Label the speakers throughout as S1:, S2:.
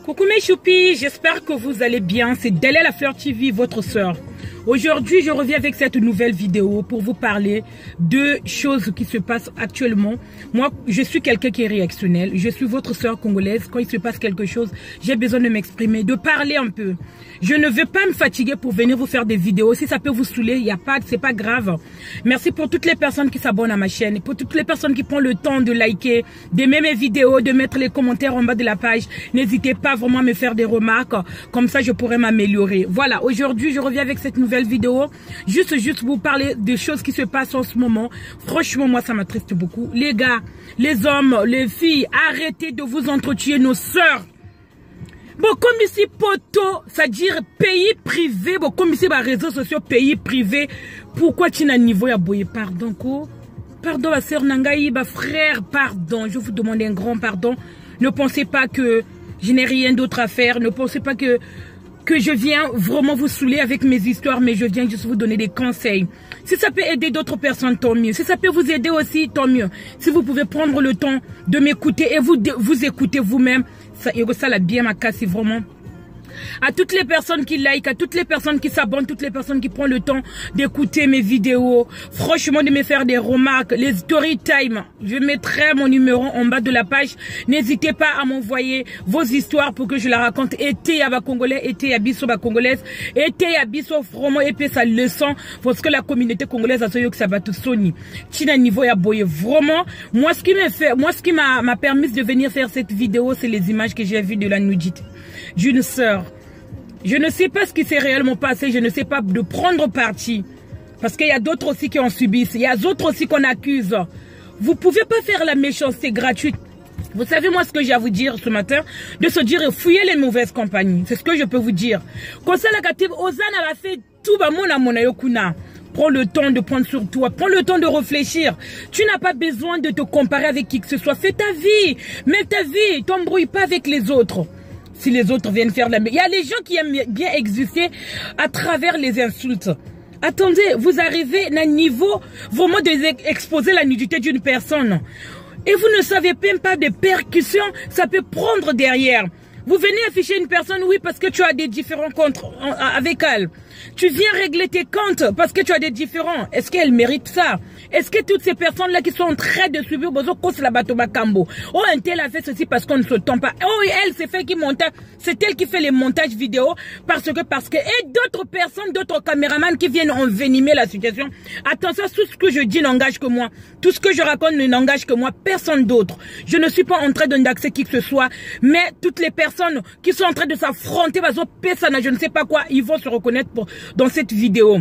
S1: Coucou mes choupis, j'espère que vous allez bien. C'est Della la Fleur TV, votre sœur. Aujourd'hui, je reviens avec cette nouvelle vidéo pour vous parler de choses qui se passent actuellement. Moi, je suis quelqu'un qui est réactionnel. Je suis votre sœur congolaise. Quand il se passe quelque chose, j'ai besoin de m'exprimer, de parler un peu. Je ne veux pas me fatiguer pour venir vous faire des vidéos. Si ça peut vous saouler, il y a pas, c'est pas grave. Merci pour toutes les personnes qui s'abonnent à ma chaîne, pour toutes les personnes qui prennent le temps de liker, d'aimer mes vidéos, de mettre les commentaires en bas de la page. N'hésitez pas vraiment à me faire des remarques. Comme ça, je pourrais m'améliorer. Voilà, aujourd'hui, je reviens avec cette nouvelle vidéo. Juste vous parler des choses qui se passent en ce moment. Franchement, moi, ça m'attriste beaucoup. Les gars, les hommes, les filles, arrêtez de vous entretuer nos sœurs. Bon, comme ici, poteau, c'est-à-dire pays privé, bon, comme ici, réseaux sociaux, pays privé, pourquoi tu n'as niveau à boyer? Pardon, quoi? Pardon, ma sœur Nangaï, ma frère, pardon, je vous demande un grand pardon. Ne pensez pas que je n'ai rien d'autre à faire, ne pensez pas que je viens vraiment vous saouler avec mes histoires, mais je viens juste vous donner des conseils. Si ça peut aider d'autres personnes, tant mieux. Si ça peut vous aider aussi, tant mieux. Si vous pouvez prendre le temps de m'écouter et vous écouter vous-même, ça la bien ma casse, c'est vraiment. À toutes les personnes qui like, à toutes les personnes qui s'abonnent, toutes les personnes qui prennent le temps d'écouter mes vidéos, franchement de me faire des remarques, les story time, je mettrai mon numéro en bas de la page. N'hésitez pas à m'envoyer vos histoires pour que je la raconte. Été à ba congolais, été à biso ba congolaise, été à biso vraiment épais sa leçon parce que la communauté congolaise a ce que ça va tout sonner. Tina niveau ya boye vraiment. Moi ce qui m'a permis de venir faire cette vidéo, c'est les images que j'ai vues de la nudité d'une sœur. Je ne sais pas ce qui s'est réellement passé, je ne sais pas de prendre parti. Parce qu'il y a d'autres aussi qui en subissent, il y a d'autres aussi qu'on accuse. Vous pouvez pas faire la méchanceté gratuite. Vous savez moi ce que j'ai à vous dire ce matin? De se dire fouiller les mauvaises compagnies. C'est ce que je peux vous dire. Comme ça la gative, Ozana va faire tout ba mona yokuna. Prends le temps de prendre sur toi. Prends le temps de réfléchir. Tu n'as pas besoin de te comparer avec qui que ce soit. Fais ta vie. Mets ta vie. T'embrouille pas avec les autres. Si les autres viennent faire la... Il y a les gens qui aiment bien exister à travers les insultes. Attendez, vous arrivez à un niveau vraiment d'exposer la nudité d'une personne. Et vous ne savez même pas des percussions ça peut prendre derrière. Vous venez afficher une personne, oui, parce que tu as des différents comptes avec elle. Tu viens régler tes comptes parce que tu as des différents. Est-ce qu'elle mérite ça? Est-ce que toutes ces personnes-là qui sont en train de subir, oh, un tel a fait ceci parce qu'on ne se tend pas. Oh, elle, c'est fait qui monte. C'est elle qui fait les montages vidéo parce que, et d'autres personnes, d'autres caméramans qui viennent envenimer la situation. Attention, tout ce que je dis n'engage que moi. Tout ce que je raconte ne n'engage que moi, personne d'autre. Je ne suis pas en train d'indexer qui que ce soit, mais toutes les personnes qui sont en train de s'affronter, je ne sais pas quoi, ils vont se reconnaître dans cette vidéo.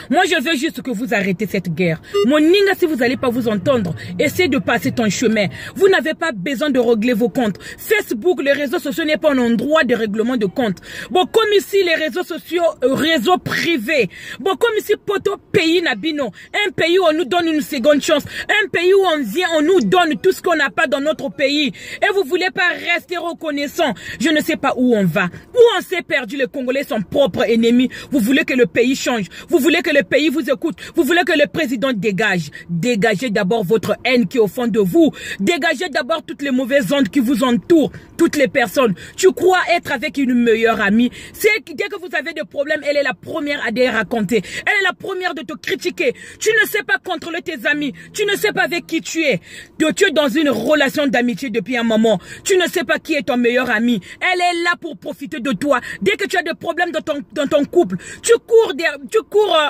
S1: Moi, je veux juste que vous arrêtez cette guerre. Mon ninga, si vous n'allez pas vous entendre, essayez de passer ton chemin. Vous n'avez pas besoin de régler vos comptes. Facebook, les réseaux sociaux n'est pas un endroit de règlement de comptes. Bon, comme ici, les réseaux sociaux, réseaux privés. Bon, comme ici, poto, pays nabino. Un pays où on nous donne une seconde chance. Un pays où on vient, on nous donne tout ce qu'on n'a pas dans notre pays. Et vous voulez pas rester reconnaissant. Je ne sais pas où on va. Où on s'est perdu, les Congolais sont propres ennemis. Vous voulez que le pays change. Vous voulez que le pays vous écoute. Vous voulez que le président dégage. Dégagez d'abord votre haine qui est au fond de vous. Dégagez d'abord toutes les mauvaises ondes qui vous entourent. Toutes les personnes. Tu crois être avec une meilleure amie. C'est dès que vous avez des problèmes, elle est la première à les raconter. Elle est la première de te critiquer. Tu ne sais pas contrôler tes amis. Tu ne sais pas avec qui tu es. Tu es dans une relation d'amitié depuis un moment. Tu ne sais pas qui est ton meilleur ami. Elle est là pour profiter de toi. Dès que tu as des problèmes dans ton couple, tu cours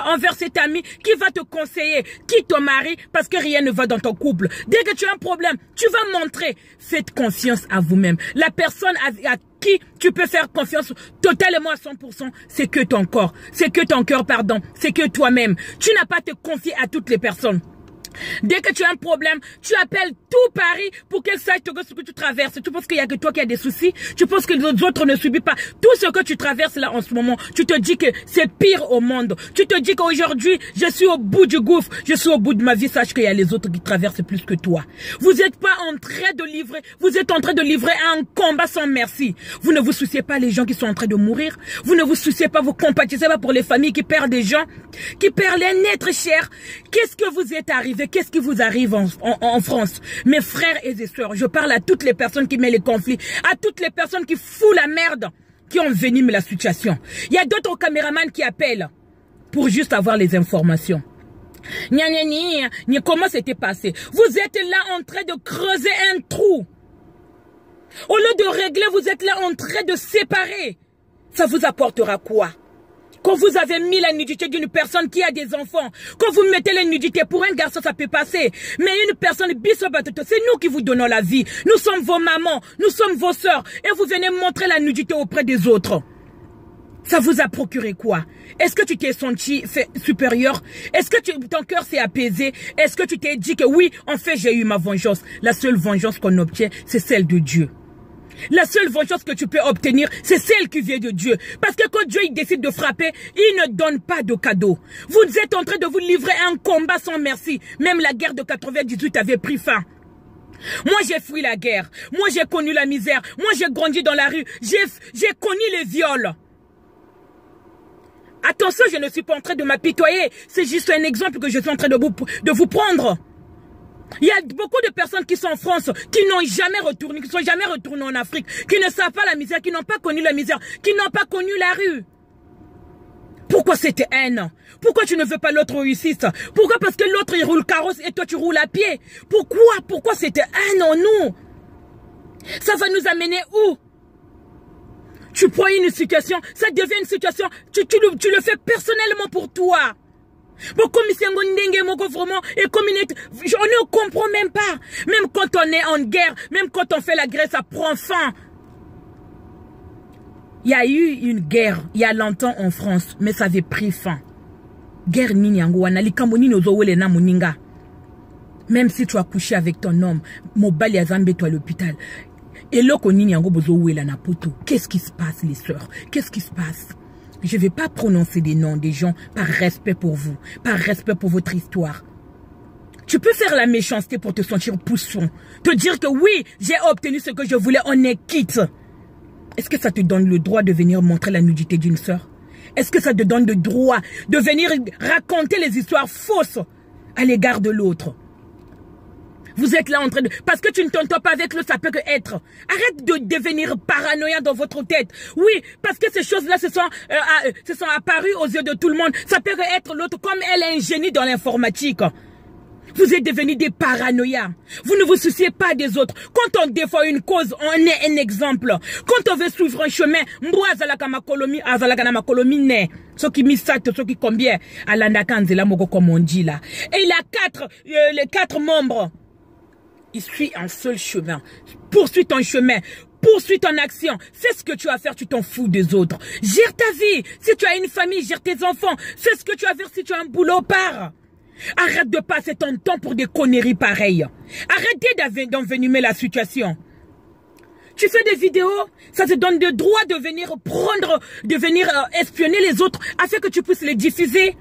S1: envers cet ami qui va te conseiller, qui ton mari, parce que rien ne va dans ton couple. Dès que tu as un problème, tu vas montrer. Faites confiance à vous-même. La personne à qui tu peux faire confiance totalement à 100%, c'est que ton corps. C'est que ton cœur, pardon. C'est que toi-même. Tu n'as pas à te confier à toutes les personnes. Dès que tu as un problème, tu appelles tout Paris pour qu'elle sache ce que tu traverses. Tu penses qu'il n'y a que toi qui as des soucis? Tu penses que les autres ne subissent pas tout ce que tu traverses là en ce moment? Tu te dis que c'est pire au monde. Tu te dis qu'aujourd'hui, je suis au bout du gouffre. Je suis au bout de ma vie. Sache qu'il y a les autres qui traversent plus que toi. Vous n'êtes pas en train de livrer. Vous êtes en train de livrer un combat sans merci. Vous ne vous souciez pas les gens qui sont en train de mourir. Vous ne vous souciez pas, vous compatissez pas pour les familles qui perdent des gens, qui perdent un être cher. Qu'est-ce que vous êtes arrivé savez qu'est-ce qui vous arrive en France? Mes frères et sœurs, je parle à toutes les personnes qui mettent les conflits, à toutes les personnes qui foutent la merde, qui enveniment la situation. Il y a d'autres caméramans qui appellent pour juste avoir les informations. Comment c'était passé? Vous êtes là en train de creuser un trou. Au lieu de régler, vous êtes là en train de séparer. Ça vous apportera quoi? Quand vous avez mis la nudité d'une personne qui a des enfants, quand vous mettez la nudité pour un garçon, ça peut passer. Mais une personne c'est nous qui vous donnons la vie. Nous sommes vos mamans, nous sommes vos sœurs. Et vous venez montrer la nudité auprès des autres. Ça vous a procuré quoi? Est-ce que tu t'es senti supérieur? Est-ce que ton cœur s'est apaisé? Est-ce que tu t'es dit que oui, en fait, j'ai eu ma vengeance? La seule vengeance qu'on obtient, c'est celle de Dieu. La seule vengeance que tu peux obtenir, c'est celle qui vient de Dieu. Parce que quand Dieu il décide de frapper, il ne donne pas de cadeau. Vous êtes en train de vous livrer un combat sans merci. Même la guerre de 98 avait pris fin. Moi, j'ai fui la guerre. Moi, j'ai connu la misère. Moi, j'ai grandi dans la rue. J'ai connu les viols. Attention, je ne suis pas en train de m'apitoyer. C'est juste un exemple que je suis en train de vous prendre. Il y a beaucoup de personnes qui sont en France, qui n'ont jamais retourné, qui ne sont jamais retournées en Afrique, qui ne savent pas la misère, qui n'ont pas connu la misère, qui n'ont pas connu la rue. Pourquoi cette haine? Pourquoi tu ne veux pas l'autre réussisse? Pourquoi? Parce que l'autre il roule carrosse et toi tu roules à pied. Pourquoi cette haine en nous? Ça va nous amener où? Tu prends une situation, ça devient une situation, tu le fais personnellement pour toi. Bon, comme c'est vraiment, et comme on ne comprend même pas. Même quand on est en guerre, même quand on fait la guerre, ça prend fin. Il y a eu une guerre, il y a longtemps en France, mais ça avait pris fin. Guerre nini yangoana, likamoni nozowele na muninga. Même si tu as couché avec ton homme, mobile yazambe toi à l'hôpital. Et là, qu'est-ce qui se passe, les sœurs? Qu'est-ce qui se passe? Je ne vais pas prononcer des noms des gens par respect pour vous, par respect pour votre histoire. Tu peux faire la méchanceté pour te sentir pousson. Te dire que oui, j'ai obtenu ce que je voulais, on est quitte. Est-ce que ça te donne le droit de venir montrer la nudité d'une sœur? Est-ce que ça te donne le droit de venir raconter les histoires fausses à l'égard de l'autre? Vous êtes là en train de... Parce que tu ne t'entends pas avec l'autre, ça peut que être. Arrête de devenir paranoïa dans votre tête. Oui, parce que ces choses-là se sont apparues aux yeux de tout le monde. Ça peut que être l'autre comme elle est un génie dans l'informatique. Vous êtes devenus des paranoïas. Vous ne vous souciez pas des autres. Quand on défend une cause, on est un exemple. Quand on veut suivre un chemin, ceux qui missatent, ceux qui combien, comme on dit là. Et il a les quatre membres. Il suit un seul chemin. Poursuis ton chemin. Poursuis ton action. Fais ce que tu as à faire, tu t'en fous des autres. Gère ta vie. Si tu as une famille, gère tes enfants. Fais ce que tu as à faire. Si tu as un boulot, pars. Arrête de passer ton temps pour des conneries pareilles. Arrêtez d'envenimer la situation. Tu fais des vidéos, ça te donne le droit de venir espionner les autres afin que tu puisses les diffuser.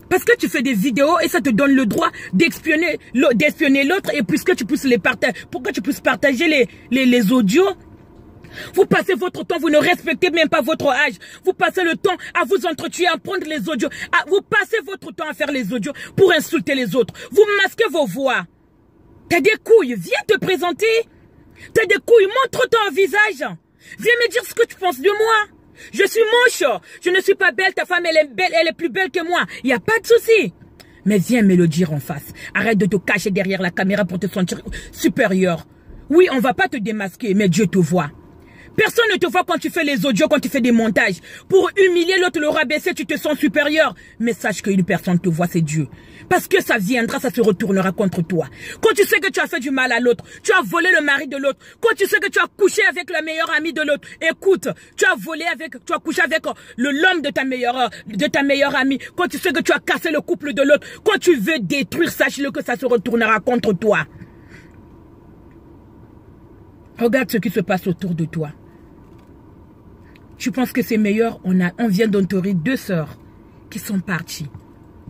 S1: Parce que tu fais des vidéos et ça te donne le droit d'espionner l'autre et puisque tu puisses les partager. Pourquoi tu puisses partager les audios? Vous passez votre temps, vous ne respectez même pas votre âge. Vous passez le temps à vous entretuer, à prendre les audios. Vous passez votre temps à faire les audios pour insulter les autres. Vous masquez vos voix. T'as des couilles, viens te présenter. T'as des couilles, montre ton visage. Viens me dire ce que tu penses de moi. Je suis moche, je ne suis pas belle, ta femme elle est belle, elle est plus belle que moi. Il n'y a pas de souci. Mais viens me le dire en face. Arrête de te cacher derrière la caméra pour te sentir supérieur. Oui, on ne va pas te démasquer, mais Dieu te voit. Personne ne te voit quand tu fais les audios, quand tu fais des montages. Pour humilier l'autre, le rabaisser, tu te sens supérieur. Mais sache qu'une personne te voit, c'est Dieu. Parce que ça viendra, ça se retournera contre toi. Quand tu sais que tu as fait du mal à l'autre, tu as volé le mari de l'autre. Quand tu sais que tu as couché avec le meilleur ami de l'autre, écoute, tu as couché avec l'homme de ta meilleure amie. Quand tu sais que tu as cassé le couple de l'autre, quand tu veux détruire, sache-le que ça se retournera contre toi. Regarde ce qui se passe autour de toi. Tu penses que c'est meilleur? On vient d'entourer 2 sœurs qui sont parties.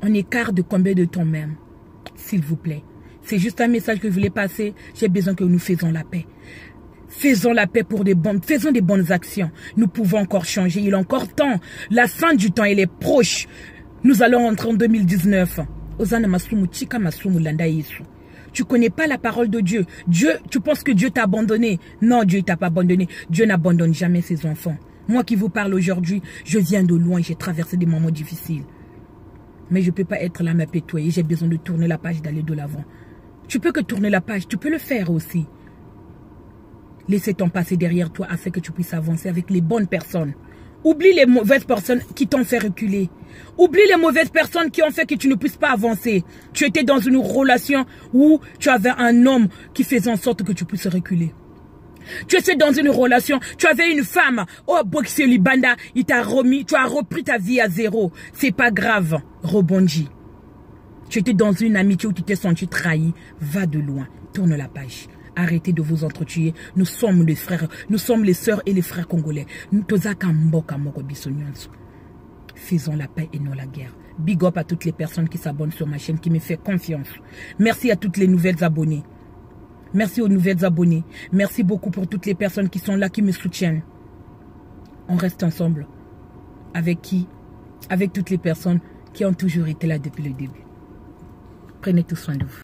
S1: On écart de combien de temps même? S'il vous plaît. C'est juste un message que je voulais passer. J'ai besoin que nous faisions la paix. Faisons la paix pour faisons des bonnes actions. Nous pouvons encore changer. Il est encore temps. La fin du temps, elle est proche. Nous allons entrer en 2019. Ozana masumu chika masumu landa Yesu. Tu connais pas la parole de Dieu. Tu penses que Dieu t'a abandonné. Non, Dieu t'a pas abandonné. Dieu n'abandonne jamais ses enfants. Moi qui vous parle aujourd'hui, je viens de loin, j'ai traversé des moments difficiles. Mais je ne peux pas être là, m'apitoyer. J'ai besoin de tourner la page, d'aller de l'avant. Tu peux que tourner la page, tu peux le faire aussi. Laissez ton passé derrière toi afin que tu puisses avancer avec les bonnes personnes. Oublie les mauvaises personnes qui t'ont fait reculer. Oublie les mauvaises personnes qui ont fait que tu ne puisses pas avancer. Tu étais dans une relation où tu avais un homme qui faisait en sorte que tu puisses reculer. Tu étais dans une relation, tu avais une femme, oh Boxeli Banda, il t'a remis, tu as repris ta vie à zéro. C'est pas grave, rebondis. Tu étais dans une amitié où tu t'es senti trahi, va de loin, tourne la page. Arrêtez de vous entretuer, nous sommes les frères, nous sommes les sœurs et les frères congolais. Faisons la paix et non la guerre. Big up à toutes les personnes qui s'abonnent sur ma chaîne, qui me font confiance. Merci à toutes les nouvelles abonnées. Merci aux nouvelles abonnés. Merci beaucoup pour toutes les personnes qui sont là, qui me soutiennent. On reste ensemble. Avec qui? Avec toutes les personnes qui ont toujours été là depuis le début. Prenez tout soin de vous.